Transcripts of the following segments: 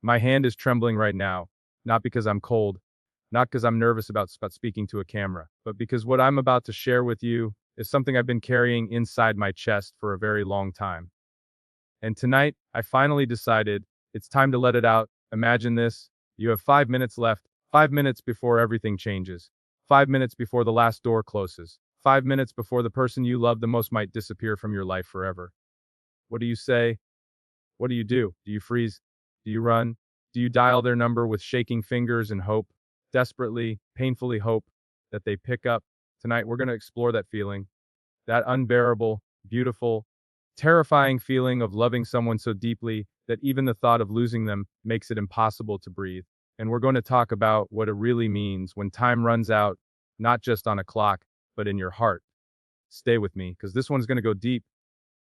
My hand is trembling right now, not because I'm cold, not because I'm nervous about speaking to a camera, but because what I'm about to share with you is something I've been carrying inside my chest for a very long time. And tonight, I finally decided it's time to let it out. Imagine this: you have 5 minutes left, 5 minutes before everything changes, 5 minutes before the last door closes, 5 minutes before the person you love the most might disappear from your life forever. What do you say? What do you do? Do you freeze? Do you run? Do you dial their number with shaking fingers and hope, desperately, painfully hope, that they pick up? Tonight, we're going to explore that feeling, that unbearable, beautiful, terrifying feeling of loving someone so deeply that even the thought of losing them makes it impossible to breathe. And we're going to talk about what it really means when time runs out, not just on a clock, but in your heart. Stay with me, because this one's going to go deep.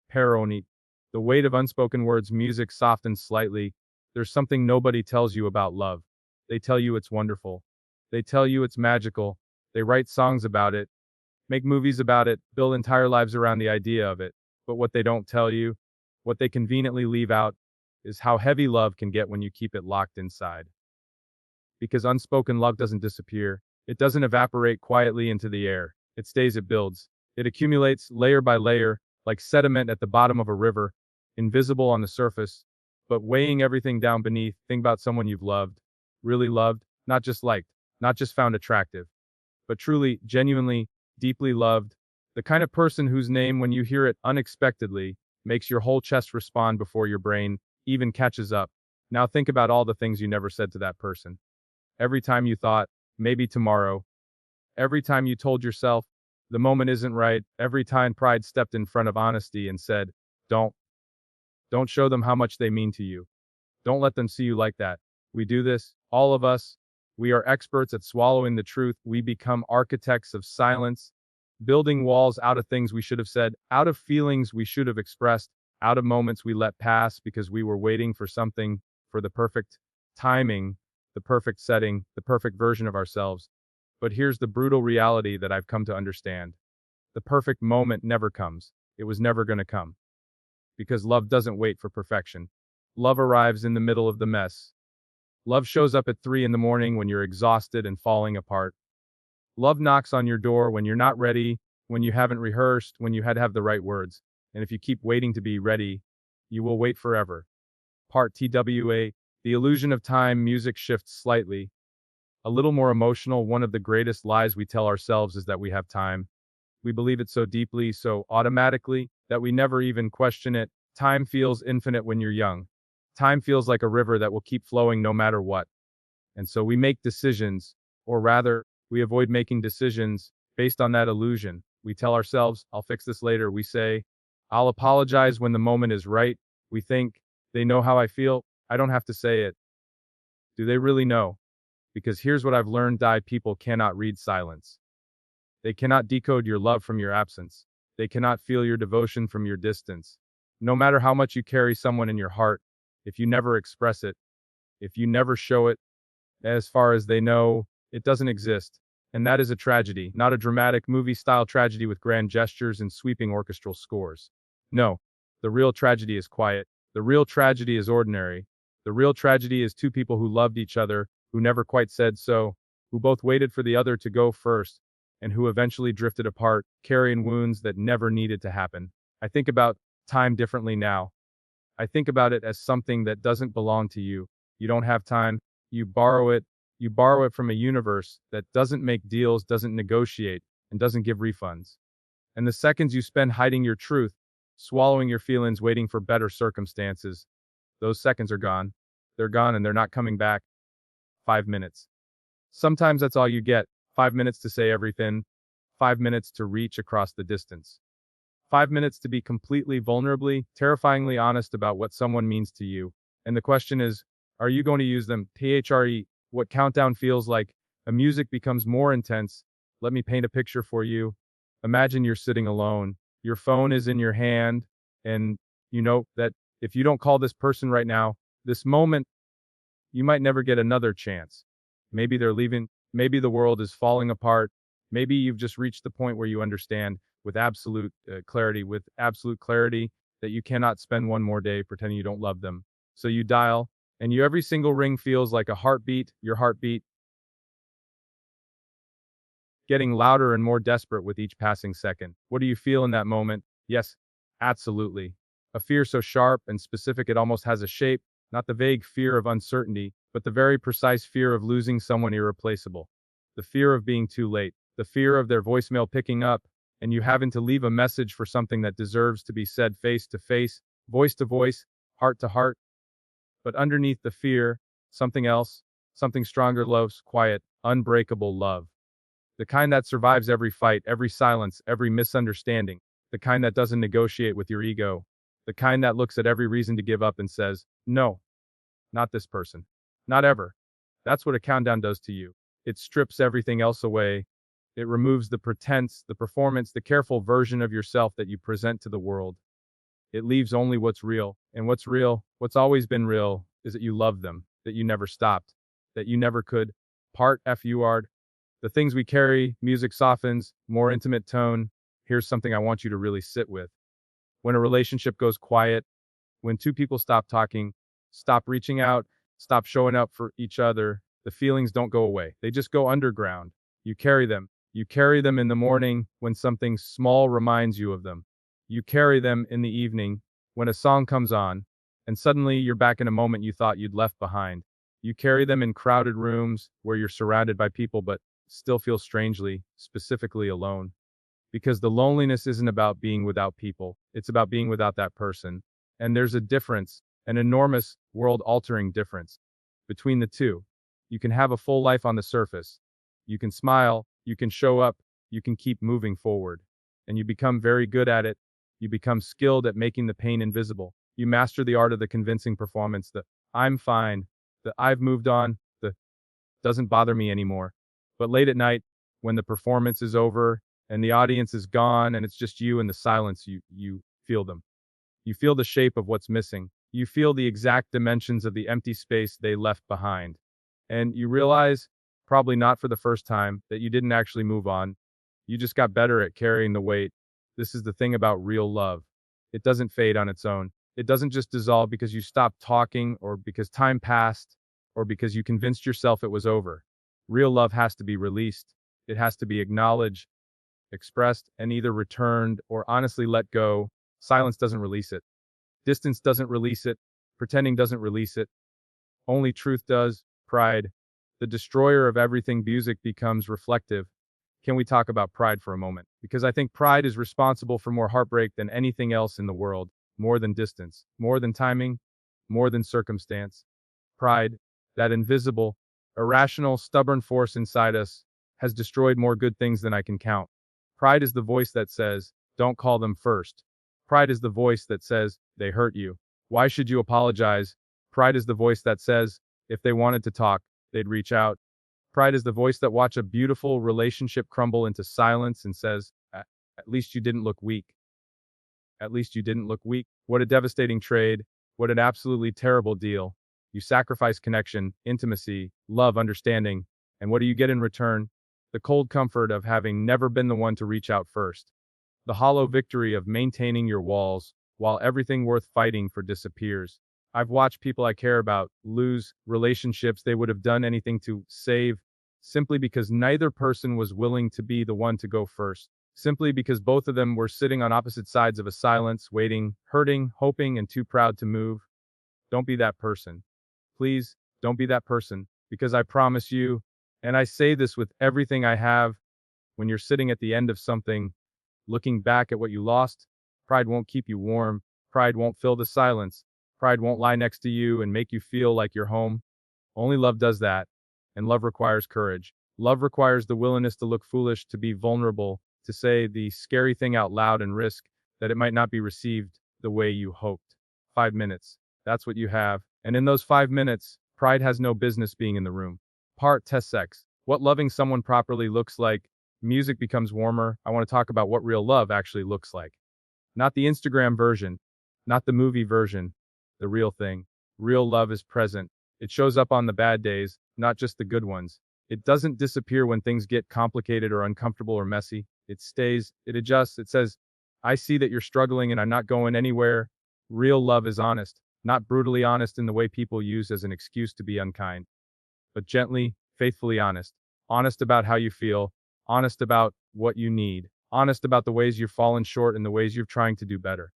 Paroni. The weight of unspoken words, music softens slightly. There's something nobody tells you about love. They tell you it's wonderful. They tell you it's magical. They write songs about it, make movies about it, build entire lives around the idea of it. But what they don't tell you, what they conveniently leave out, is how heavy love can get when you keep it locked inside. Because unspoken love doesn't disappear. It doesn't evaporate quietly into the air. It stays, it builds. It accumulates layer by layer, like sediment at the bottom of a river, invisible on the surface, but weighing everything down beneath. Think about someone you've loved, really loved, not just liked, not just found attractive, but truly, genuinely, deeply loved. The kind of person whose name, when you hear it unexpectedly, makes your whole chest respond before your brain even catches up. Now think about all the things you never said to that person. Every time you thought, maybe tomorrow. Every time you told yourself, the moment isn't right. Every time pride stepped in front of honesty and said, don't. Don't show them how much they mean to you. Don't let them see you like that. We do this, all of us. We are experts at swallowing the truth. We become architects of silence, building walls out of things we should have said, out of feelings we should have expressed, out of moments we let pass because we were waiting for something, for the perfect timing, the perfect setting, the perfect version of ourselves. But here's the brutal reality that I've come to understand. The perfect moment never comes. It was never going to come. Because love doesn't wait for perfection. Love arrives in the middle of the mess. Love shows up at 3 in the morning when you're exhausted and falling apart. Love knocks on your door when you're not ready, when you haven't rehearsed, when you had to have the right words. And if you keep waiting to be ready, you will wait forever. Part TWA. The illusion of time. Music shifts slightly. A little more emotional. One of the greatest lies we tell ourselves is that we have time. We believe it so deeply, so automatically, that we never even question it. Time feels infinite when you're young. Time feels like a river that will keep flowing no matter what. And so we make decisions, or rather, we avoid making decisions based on that illusion. We tell ourselves, I'll fix this later. We say, I'll apologize when the moment is right. We think, they know how I feel. I don't have to say it. Do they really know? Because here's what I've learned: people cannot read silence. They cannot decode your love from your absence. They cannot feel your devotion from your distance. No matter how much you carry someone in your heart, if you never express it, if you never show it, as far as they know, it doesn't exist. And that is a tragedy, not a dramatic movie-style tragedy with grand gestures and sweeping orchestral scores. No, the real tragedy is quiet. The real tragedy is ordinary. The real tragedy is two people who loved each other, who never quite said so, who both waited for the other to go first, and who eventually drifted apart, carrying wounds that never needed to happen. I think about time differently now. I think about it as something that doesn't belong to you. You don't have time. You borrow it. You borrow it from a universe that doesn't make deals, doesn't negotiate, and doesn't give refunds. And the seconds you spend hiding your truth, swallowing your feelings, waiting for better circumstances, those seconds are gone. They're gone and they're not coming back. 5 minutes. Sometimes that's all you get. 5 minutes to say everything. 5 minutes to reach across the distance. 5 minutes to be completely, vulnerably, terrifyingly honest about what someone means to you. And the question is, are you going to use them? THRE, what countdown feels like. A music becomes more intense. Let me paint a picture for you. Imagine you're sitting alone. Your phone is in your hand, and you know that if you don't call this person right now, this moment, you might never get another chance. Maybe they're leaving. Maybe the world is falling apart. Maybe you've just reached the point where you understand with absolute clarity, that you cannot spend one more day pretending you don't love them. So you dial, And every single ring feels like a heartbeat, your heartbeat, getting louder and more desperate with each passing second. What do you feel in that moment? Yes, absolutely. A fear so sharp and specific it almost has a shape, not the vague fear of uncertainty, but the very precise fear of losing someone irreplaceable. The fear of being too late, the fear of their voicemail picking up, and you having to leave a message for something that deserves to be said face to face, voice to voice, heart to heart. But underneath the fear, something else, something stronger, love's quiet, unbreakable love. The kind that survives every fight, every silence, every misunderstanding. The kind that doesn't negotiate with your ego. The kind that looks at every reason to give up and says, no, not this person. Not ever. That's what a countdown does to you. It strips everything else away. It removes the pretense, the performance, the careful version of yourself that you present to the world. It leaves only what's real. And what's real, what's always been real, is that you love them, that you never stopped, that you never could. Part F you are. The things we carry, music softens, more intimate tone. Here's something I want you to really sit with. When a relationship goes quiet, when two people stop talking, stop reaching out, stop showing up for each other, the feelings don't go away. They just go underground. You carry them. You carry them in the morning when something small reminds you of them. You carry them in the evening when a song comes on, and suddenly you're back in a moment you thought you'd left behind. You carry them in crowded rooms where you're surrounded by people but still feel strangely, specifically alone. Because the loneliness isn't about being without people, it's about being without that person. And there's a difference, an enormous, world altering difference between the two. You can have a full life on the surface. You can smile, you can show up, you can keep moving forward. And you become very good at it. You become skilled at making the pain invisible. You master the art of the convincing performance, the I'm fine, the I've moved on, the doesn't bother me anymore. But late at night, when the performance is over and the audience is gone and it's just you in the silence, you feel them. You feel the shape of what's missing. You feel the exact dimensions of the empty space they left behind. And you realize, probably not for the first time, that you didn't actually move on. You just got better at carrying the weight. This is the thing about real love. It doesn't fade on its own. It doesn't just dissolve because you stopped talking or because time passed or because you convinced yourself it was over. Real love has to be released. It has to be acknowledged, expressed, and either returned or honestly let go. Silence doesn't release it. Distance doesn't release it. Pretending doesn't release it. Only truth does. Pride, the destroyer of everything. Music becomes reflective. Can we talk about pride for a moment? Because I think pride is responsible for more heartbreak than anything else in the world, more than distance, more than timing, more than circumstance. Pride, that invisible, irrational, stubborn force inside us, has destroyed more good things than I can count. Pride is the voice that says, don't call them first. Pride is the voice that says, they hurt you. Why should you apologize? Pride is the voice that says, if they wanted to talk, they'd reach out. Pride is the voice that watch a beautiful relationship crumble into silence and says, at least you didn't look weak. At least you didn't look weak. What a devastating trade. What an absolutely terrible deal. You sacrifice connection, intimacy, love, understanding. And what do you get in return? The cold comfort of having never been the one to reach out first. The hollow victory of maintaining your walls while everything worth fighting for disappears. I've watched people I care about lose relationships they would have done anything to save, simply because neither person was willing to be the one to go first. Simply because both of them were sitting on opposite sides of a silence, waiting, hurting, hoping, and too proud to move. Don't be that person. Please, don't be that person, because I promise you, and I say this with everything I have, when you're sitting at the end of something, looking back at what you lost, pride won't keep you warm, pride won't fill the silence, pride won't lie next to you and make you feel like you're home. Only love does that, and love requires courage. Love requires the willingness to look foolish, to be vulnerable, to say the scary thing out loud and risk that it might not be received the way you hoped. 5 minutes. That's what you have. And in those 5 minutes, pride has no business being in the room. Part test sex. What loving someone properly looks like. Music becomes warmer. I want to talk about what real love actually looks like. Not the Instagram version, not the movie version, the real thing. Real love is present. It shows up on the bad days, not just the good ones. It doesn't disappear when things get complicated or uncomfortable or messy. It stays, it adjusts, it says, I see that you're struggling and I'm not going anywhere. Real love is honest. Not brutally honest in the way people use as an excuse to be unkind, but gently, faithfully honest. Honest about how you feel, honest about what you need, honest about the ways you've fallen short and the ways you're trying to do better.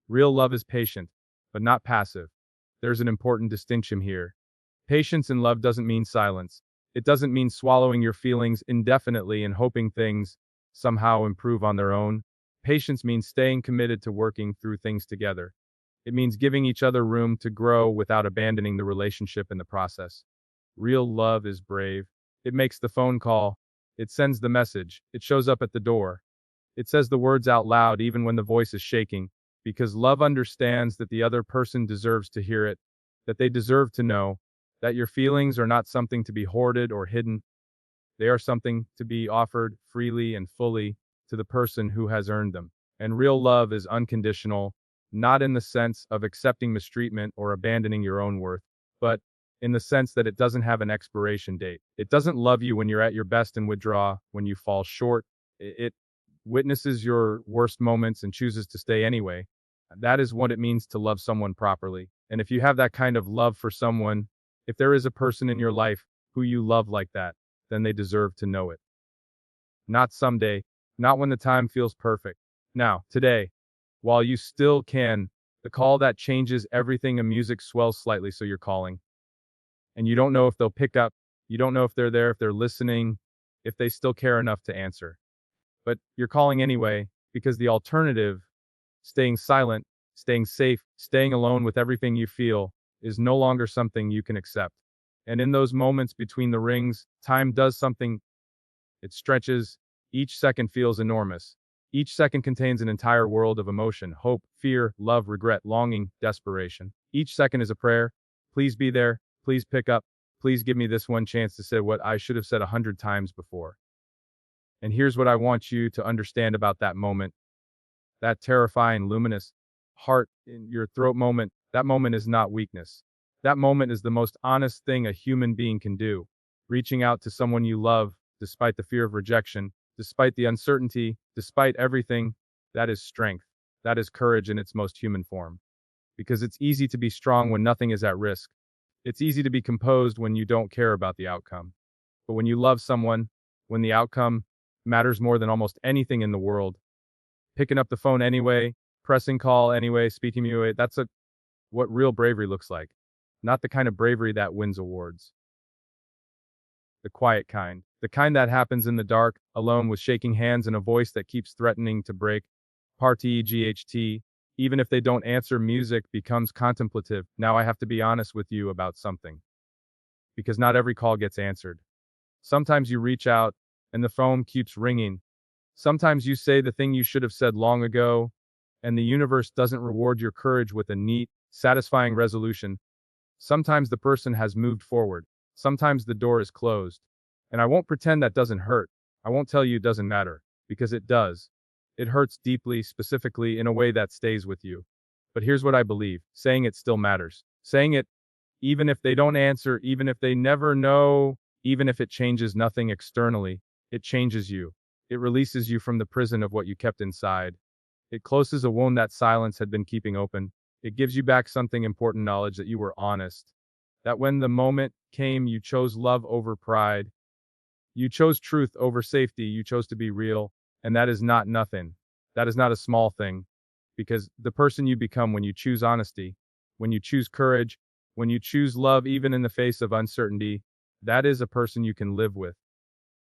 Real love is patient, but not passive. There's an important distinction here. Patience in love doesn't mean silence. It doesn't mean swallowing your feelings indefinitely and hoping things somehow improve on their own. Patience means staying committed to working through things together. It means giving each other room to grow without abandoning the relationship in the process. Real love is brave. It makes the phone call. It sends the message. It shows up at the door. It says the words out loud even when the voice is shaking, because love understands that the other person deserves to hear it, that they deserve to know that your feelings are not something to be hoarded or hidden. They are something to be offered freely and fully to the person who has earned them. And real love is unconditional, not in the sense of accepting mistreatment or abandoning your own worth, but in the sense that it doesn't have an expiration date. It doesn't love you when you're at your best and withdraw when you fall short. It witnesses your worst moments and chooses to stay anyway. That is what it means to love someone properly. And if you have that kind of love for someone, if there is a person in your life who you love like that, then they deserve to know it. Not someday, not when the time feels perfect. Now, today, while you still can, the call that changes everything, a music swells slightly, so you're calling. And you don't know if they'll pick up, you don't know if they're there, if they're listening, if they still care enough to answer. But you're calling anyway, because the alternative, staying silent, staying safe, staying alone with everything you feel, is no longer something you can accept. And in those moments between the rings, time does something. It stretches. Each second feels enormous. Each second contains an entire world of emotion, hope, fear, love, regret, longing, desperation. Each second is a prayer. Please be there. Please pick up. Please give me this one chance to say what I should have said 100 times before. And here's what I want you to understand about that moment. That terrifying, luminous, heart in your throat moment, that moment is not weakness. That moment is the most honest thing a human being can do. Reaching out to someone you love, despite the fear of rejection, despite the uncertainty, despite everything, that is strength. That is courage in its most human form. Because it's easy to be strong when nothing is at risk. It's easy to be composed when you don't care about the outcome. But when you love someone, when the outcome matters more than almost anything in the world, picking up the phone anyway, pressing call anyway, speaking anyway, that's what real bravery looks like. Not the kind of bravery that wins awards. The quiet kind. The kind that happens in the dark, alone with shaking hands and a voice that keeps threatening to break. Party GHT. Even if they don't answer, music becomes contemplative. Now I have to be honest with you about something. Because not every call gets answered. Sometimes you reach out, and the phone keeps ringing. Sometimes you say the thing you should have said long ago, and the universe doesn't reward your courage with a neat, satisfying resolution. Sometimes the person has moved forward. Sometimes the door is closed. And I won't pretend that doesn't hurt. I won't tell you it doesn't matter, because it does. It hurts deeply, specifically, in a way that stays with you. But here's what I believe. Saying it still matters. Saying it, even if they don't answer, even if they never know, even if it changes nothing externally, it changes you. It releases you from the prison of what you kept inside. It closes a wound that silence had been keeping open. It gives you back something important, knowledge that you were honest. That when the moment came, you chose love over pride. You chose truth over safety. You chose to be real. And that is not nothing. That is not a small thing. Because the person you become when you choose honesty, when you choose courage, when you choose love even in the face of uncertainty, that is a person you can live with.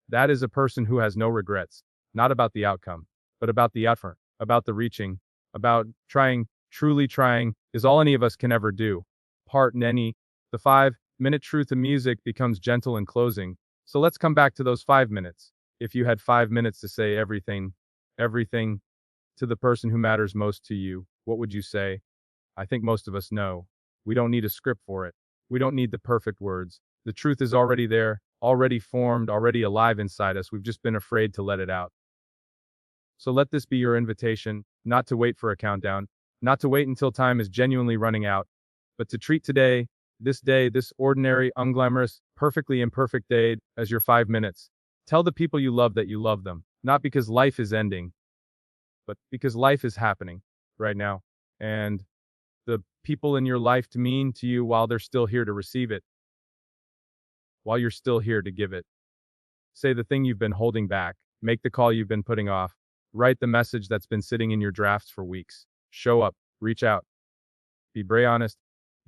That is a person who has no regrets, not about the outcome, but about the effort, about the reaching, about trying, truly trying, is all any of us can ever do. Part in any. The 5-minute truth of music becomes gentle in closing. So let's come back to those 5 minutes. If you had 5 minutes to say everything to the person who matters most to you, what would you say? I think most of us know. We don't need a script for it. We don't need the perfect words. The truth is already there, already formed, already alive inside us. We've just been afraid to let it out. So let this be your invitation, not to wait for a countdown, not to wait until time is genuinely running out, but to treat today, this ordinary, unglamorous, perfectly imperfect day, as your 5 minutes. Tell the people you love that you love them, not because life is ending, but because life is happening right now. And the people in your life to mean to you while they're still here to receive it, while you're still here to give it. Say the thing you've been holding back, make the call you've been putting off, write the message that's been sitting in your drafts for weeks. Show up, reach out, be brave honest,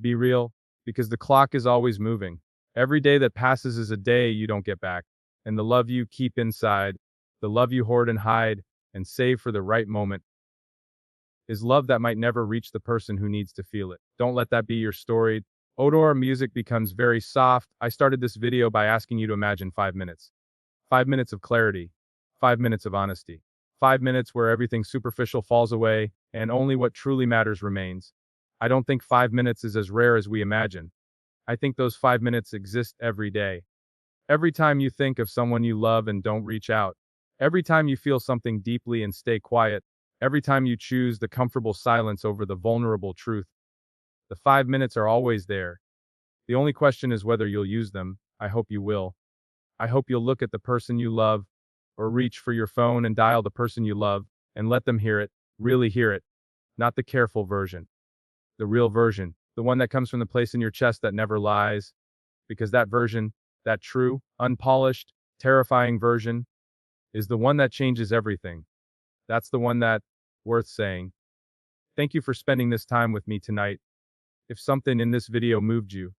be real, because the clock is always moving. Every day that passes is a day you don't get back. And the love you keep inside, the love you hoard and hide, and save for the right moment, is love that might never reach the person who needs to feel it. Don't let that be your story. Odor music becomes very soft. I started this video by asking you to imagine 5 minutes. 5 minutes of clarity. 5 minutes of honesty. 5 minutes where everything superficial falls away and only what truly matters remains. I don't think 5 minutes is as rare as we imagine. I think those 5 minutes exist every day. Every time you think of someone you love and don't reach out. Every time you feel something deeply and stay quiet. Every time you choose the comfortable silence over the vulnerable truth. The 5 minutes are always there. The only question is whether you'll use them. I hope you will. I hope you'll look at the person you love, or reach for your phone and dial the person you love, and let them hear it, really hear it. Not the careful version. The real version. The one that comes from the place in your chest that never lies. Because that version, that true, unpolished, terrifying version, is the one that changes everything. That's the one that, worth saying. Thank you for spending this time with me tonight. If something in this video moved you,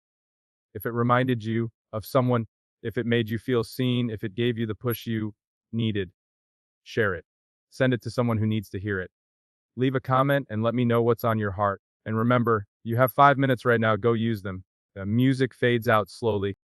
if it reminded you of someone, if it made you feel seen, if it gave you the push you needed, share it. Send it to someone who needs to hear it. Leave a comment and let me know what's on your heart. And remember, you have 5 minutes right now, go use them. The music fades out slowly.